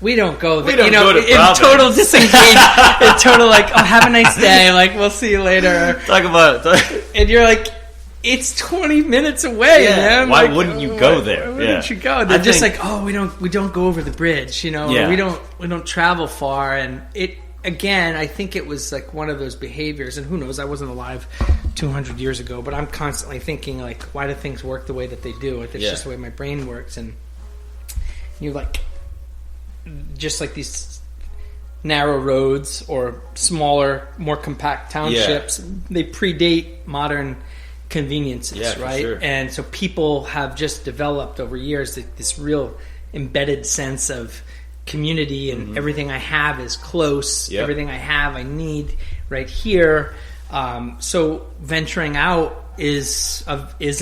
We don't go there. We don't go to in Providence. Total disengaged. In total, like, oh, have a nice day. Like, we'll see you later. Talk about it. And you're like, it's 20 minutes away, man. Why like, wouldn't you go there? Why wouldn't you go? They're just like, oh, we don't go over the bridge, Yeah. We don't travel far. And it, again, I think it was like one of those behaviors, and who knows, I wasn't alive 200 years ago, but I'm constantly thinking, like, why do things work the way that they do? It's just the way my brain works. And you're like, just like these narrow roads or smaller, more compact townships, they predate modern conveniences, right? Sure. And so people have just developed over years this real embedded sense of community, and everything I have is close. Yep. Everything I have, I need right here. So venturing out is a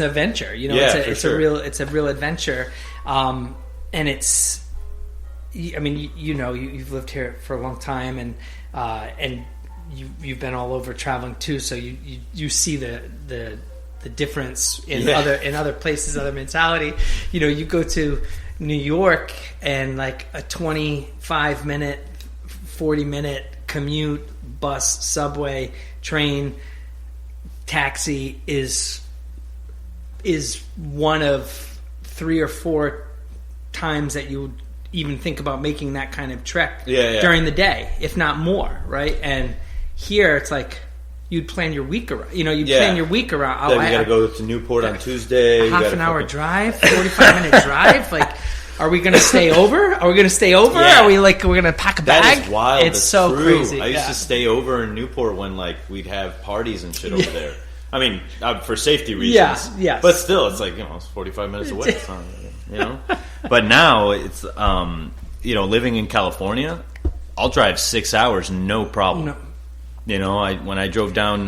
venture. It's a real adventure, and it's. I mean, you've lived here for a long time, and you've been all over traveling too. So you see the difference in other places, other mentality. You go to New York, and like a 25-minute, 40-minute commute, bus, subway, train, taxi is one of 3 or 4 times that you would even think about making that kind of trek during the day, if not more, right? And here it's like you'd plan your week around. Plan your week around. Then we got to go to Newport on Tuesday. Half an hour drive, 45-minute drive. Like, are we going to stay over? Yeah. Are we like we're going to pack a bag? That is wild. It's so true. crazy. I used to stay over in Newport when like we'd have parties and shit over there. I mean, for safety reasons. Yes. But still, it's like, it's 45 minutes away. It's not, But now it's, living in California, I'll drive 6 hours, no problem. No. When I drove down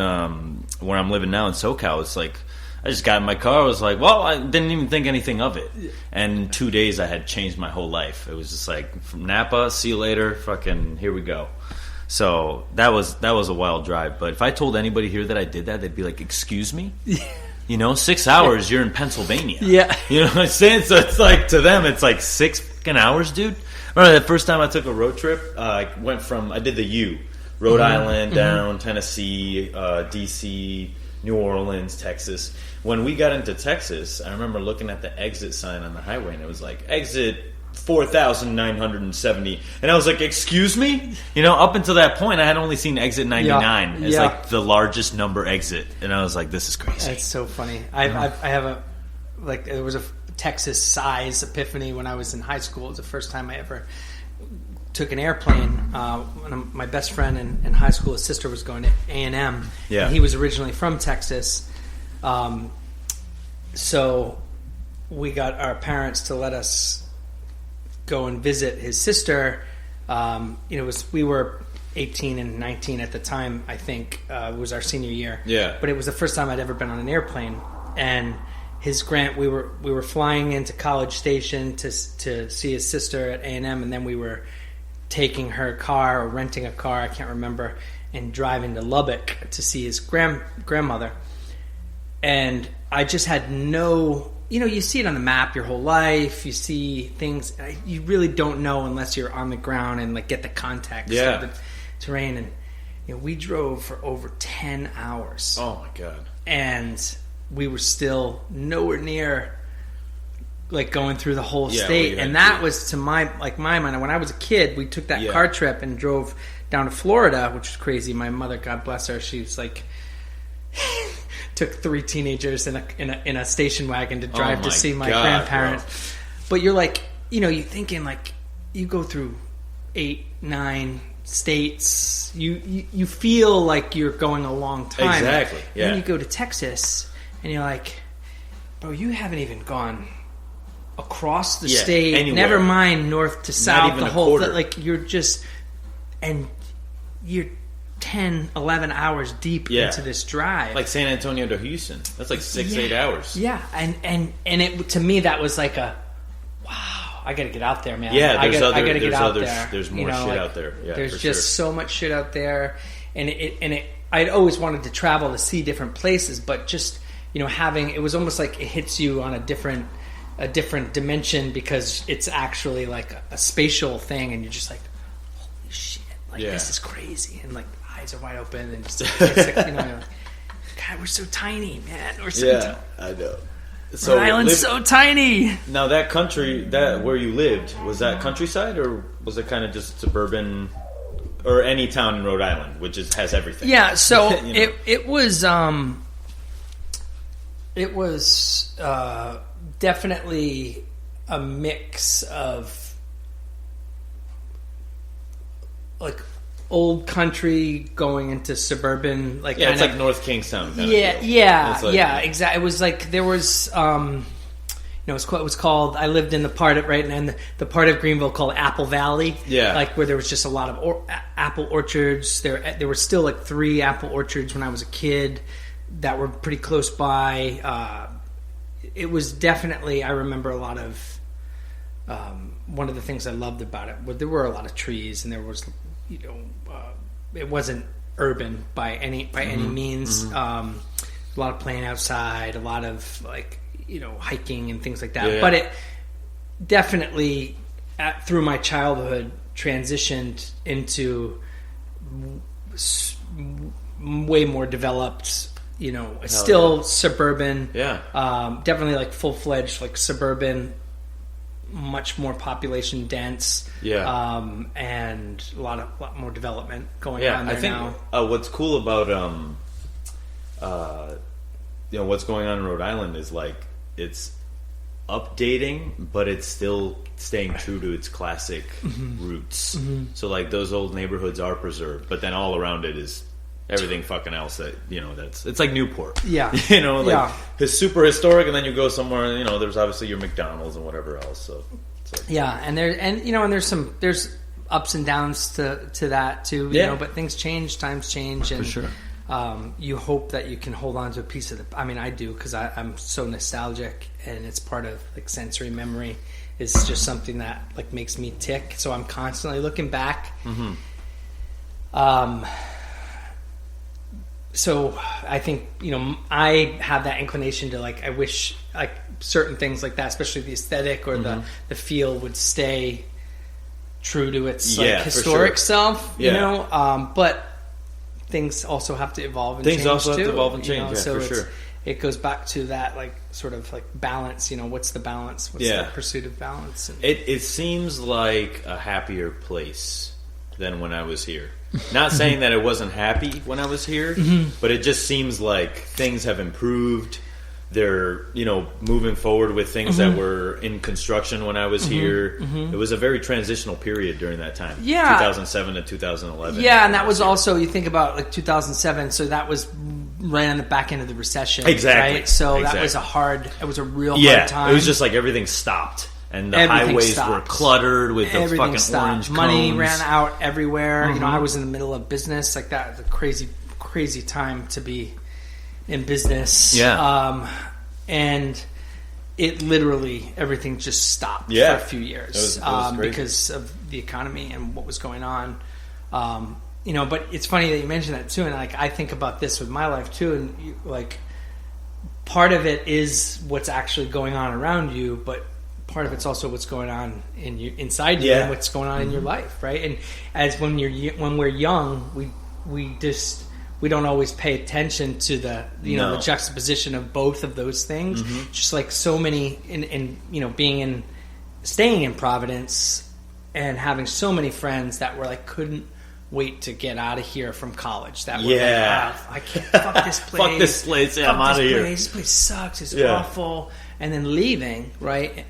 where I'm living now in SoCal, it's like, I just got in my car. I was like, well, I didn't even think anything of it. And in 2 days, I had changed my whole life. It was just like, from Napa, see you later, fucking here we go. So that was a wild drive. But if I told anybody here that I did that, they'd be like, excuse me? 6 hours, you're in Pennsylvania. Yeah. You know what I'm saying? So it's like, to them, it's like 6 fucking hours, dude. Remember the first time I took a road trip? I did the U. Rhode Island, down, Tennessee, D.C., New Orleans, Texas. When we got into Texas, I remember looking at the exit sign on the highway, and it was like, exit 4,970. And I was like, excuse me? Up until that point, I had only seen exit 99 as like the largest number exit. And I was like, this is crazy. That's so funny. I have there was a Texas size epiphany when I was in high school. It was the first time I ever took an airplane. My best friend in high school, his sister was going to A&M. Yeah. And he was originally from Texas. So we got our parents to let us go and visit his sister. We were 18 and 19 at the time, I think. It was our senior year. Yeah. But it was the first time I'd ever been on an airplane. And we were flying into College Station to see his sister at A&M, and then we were taking her car or renting a car, I can't remember, and driving to Lubbock to see his grandmother. And I just had no... you see it on the map your whole life. You see things you really don't know unless you're on the ground and like get the context of the terrain. And we drove for over 10 hours. Oh my god! And we were still nowhere near like going through the whole state. And that was to my mind. When I was a kid, we took that car trip and drove down to Florida, which was crazy. My mother, God bless her, she was like. Took 3 teenagers in a station wagon to drive to see my grandparent. Bro. But you're like, you're thinking like you go through 8, 9 states. You feel like you're going a long time. Exactly. Yeah. And then you go to Texas and you're like, bro, you haven't even gone across the state. Anywhere. Never mind north to south. Not even the whole quarter. like you're 10, 11 hours deep into this drive. Like San Antonio to Houston. That's like 6-8 hours. Yeah. And it to me that was like a wow, I gotta get out there, man. Yeah, I gotta get out there. There's more shit out there. Yeah, there's just so much shit out there. And I'd always wanted to travel to see different places, but just having it was almost like it hits you on a different a different dimension because it's actually like a spatial thing, and you're just like, holy shit, like this is crazy, and like eyes are wide open, and just it's like, God, we're so tiny, man. We're so tiny. I know. So Rhode Island's so tiny. Now that country, that where you lived, was that countryside or was it kind of just suburban, or any town in Rhode Island, which has everything? Yeah, so it was definitely a mix of like old country going into suburban, like it's like North Kingstown. Exactly. It was like there was, it was called. I lived in the part of the part of Greenville called Apple Valley. Yeah, like where there was just a lot of apple orchards. There were still like 3 apple orchards when I was a kid that were pretty close by. It was definitely, I remember a lot of. One of the things I loved about it, there were a lot of trees, and there was, it wasn't urban by any means. A lot of playing outside, a lot of like hiking and things like that. But it definitely through my childhood transitioned into way more developed. Still suburban. Definitely like full-fledged like suburban. Much more population dense, and a lot more development going on there. I think now. What's cool about what's going on in Rhode Island is like it's updating, but it's still staying true to its classic roots. So like those old neighborhoods are preserved, but then all around it is everything fucking else that it's like Newport. It's super historic, and then you go somewhere, there's obviously your McDonald's and whatever else. So it's like, and there's ups and downs to that too. But things change, times change, and for sure. You hope that you can hold on to a piece of the. I mean, I do because I'm so nostalgic, and it's part of like sensory memory. Is just something that like makes me tick. So I'm constantly looking back. So I think, I have that inclination to like, I wish like certain things like that, especially the aesthetic or the feel would stay true to its like historic self, but things also have to evolve and change too. Have to evolve and change, so for sure. It goes back to that like sort of like balance, what's the balance? What's the pursuit of balance? It seems like a happier place than when I was here. Not saying that it wasn't happy when I was here, but it just seems like things have improved. They're, moving forward with things that were in construction when I was here. It was a very transitional period during that time. 2007 to 2011. Yeah, and that was also, you think about like 2007, so that was right on the back end of the recession. Exactly. Right? So that was a real hard time. It was just like everything stopped. And the highways were cluttered with the fucking orange cones. Money ran out everywhere. I was in the middle of business. Like that was a crazy, crazy time to be in business. Yeah. And it literally, everything just stopped for a few years. It was because of the economy and what was going on. But it's funny that you mentioned that too. And like, I think about this with my life too. And like, part of it is what's actually going on around you, but part of it's also what's going on inside you and what's going on in your life, right? And as when we're young, we don't always pay attention to the the juxtaposition of both of those things. Just like so many staying in Providence and having so many friends that were like couldn't wait to get out of here from college. That were like, I can't fuck this place. Fuck this place. I'm out of here. This place sucks. It's awful. And then leaving, right?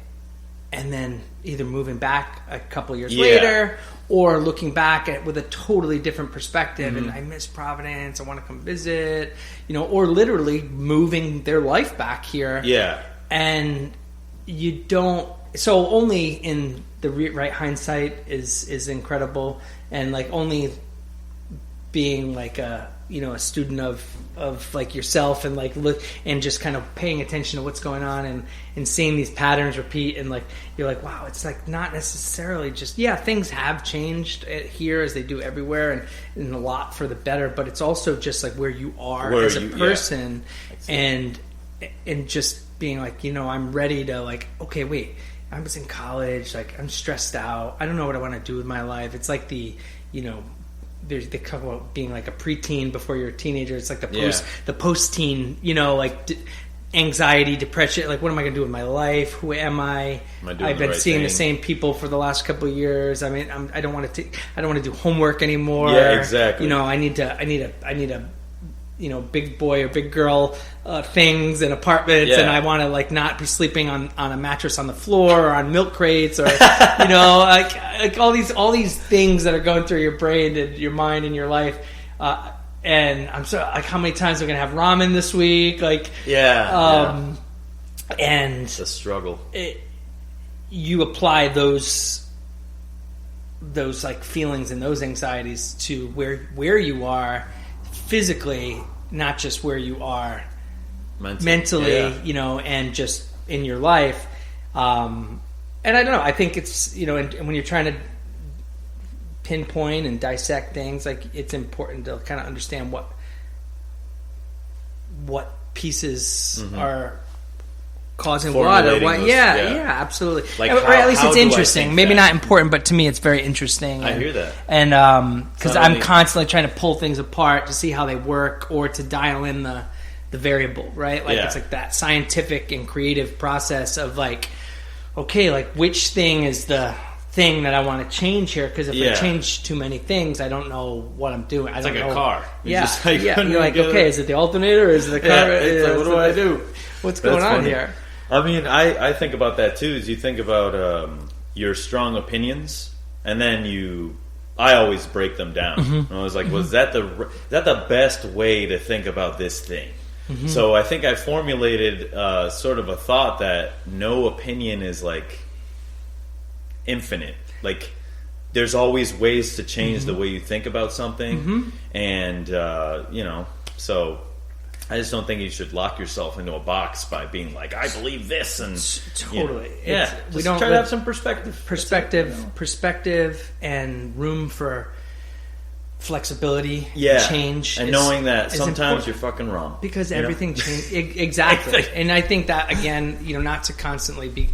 And then either moving back a couple of years later or looking back at with a totally different perspective and I miss Providence, I want to come visit, or literally moving their life back here. Yeah. And you don't, so only in the right hindsight is incredible, and like only being like a student of like yourself and like look and just kind of paying attention to what's going on and seeing these patterns repeat, and like you're like, wow, it's like not necessarily just things have changed here as they do everywhere and a lot for the better, but it's also just like where you are as a person and just being like, I'm ready to like, okay, wait, I was in college, like I'm stressed out. I don't know what I want to do with my life. It's like they talk about being like a preteen before you're a teenager. It's like the post-teen, like anxiety, depression. Like, what am I going to do with my life? Who am I? I've been seeing the same people for the last couple of years. I mean, I don't want to do homework anymore. Yeah, exactly. I need a big boy or big girl things and apartments, and I want to like not be sleeping on a mattress on the floor or on milk crates or like all these things that are going through your brain and your mind and your life. And I'm so like, how many times am I gonna have ramen this week? Like, and the struggle. You apply those like feelings and those anxieties to where you are physically, not just where you are mentally, and just in your life. And I don't know. I think it's and when you're trying to pinpoint and dissect things, like it's important to kind of understand what pieces are causing what or what. Absolutely. Like or at least it's interesting. Maybe not important, but to me it's very interesting. I hear that. And because I'm constantly trying to pull things apart to see how they work or to dial in the variable, right? Like it's like that scientific and creative process of like, okay, like which thing is the thing that I want to change here, because if I change too many things, I don't know what I'm doing. It's I don't like know. A car. You're like, okay, is it the alternator or is it the car? It's like, what do I do? What's going on here? I mean, I think about that too. Is you think about your strong opinions, and then I always break them down. And I was like, was that the best way to think about this thing? So I think I formulated sort of a thought that no opinion is like infinite. Like, there's always ways to change the way you think about something, and so I just don't think you should lock yourself into a box by being like, I believe this, and totally. We don't try to have some perspective, and room for flexibility, change, and knowing that sometimes you're fucking wrong because everything changes. Exactly, and I think that again, not to constantly be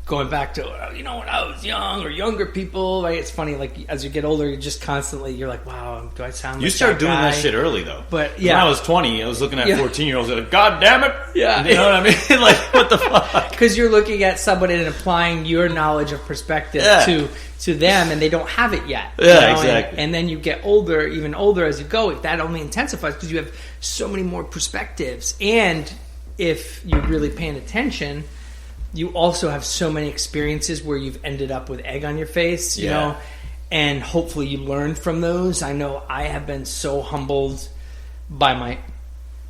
going back to when I was young or younger people, right? It's funny, like as you get older, you're like, wow, do I sound like you start doing that shit early though? But when I was 20, I was looking at 14-year-olds like, God damn it, you know what I mean? Like, what the fuck? Because you're looking at somebody and applying your knowledge of perspective to them, and they don't have it yet. Exactly. And then you get older, even older as you go. That only intensifies because you have so many more perspectives, and if you're really paying attention, you also have so many experiences where you've ended up with egg on your face, you know, and hopefully you learn from those. I know I have been so humbled by my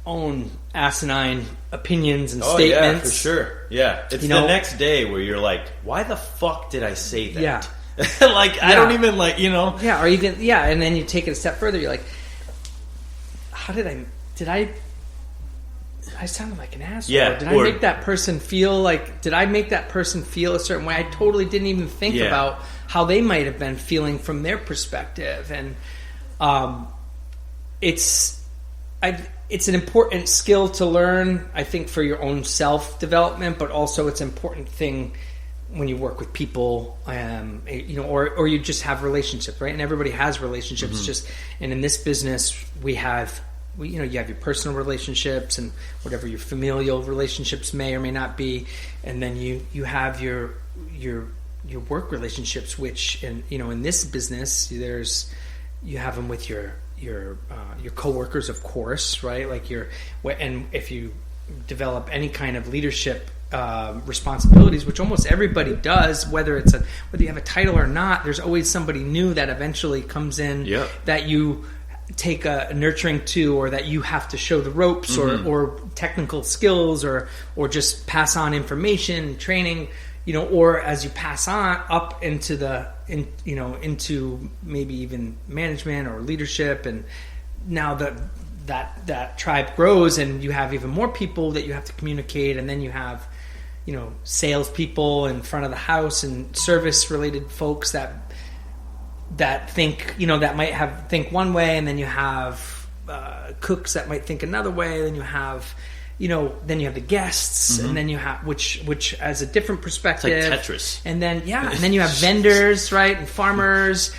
own asinine opinions and statements. Yeah, for sure. Yeah. It's the next day where you're like, why the fuck did I say that? Yeah. I don't even Yeah, or even, and then you take it a step further. You're like, I sounded like an asshole. Yeah, did I make that person feel a certain way? I totally didn't even think about how they might have been feeling from their perspective. And it's an important skill to learn, I think, for your own self-development, but also it's an important thing when you work with people, or you just have relationships, right? And everybody has relationships. And in this business, you have your personal relationships and whatever your familial relationships may or may not be, and then you have your work relationships, which in this business you have them with your coworkers, of course, right? And if you develop any kind of leadership responsibilities, which almost everybody does, whether you have a title or not, there's always somebody new that eventually comes in that you take a nurturing to, or that you have to show the ropes, or technical skills, or just pass on information, training, or as you pass on up into into maybe even management or leadership, and now that tribe grows, and you have even more people that you have to communicate, and then you have salespeople in front of the house and service related folks that think, that might think one way, and then you have cooks that might think another way, then you have then you have the guests, and then you have which has a different perspective. It's like Tetris. And then and then you have vendors, right, and farmers.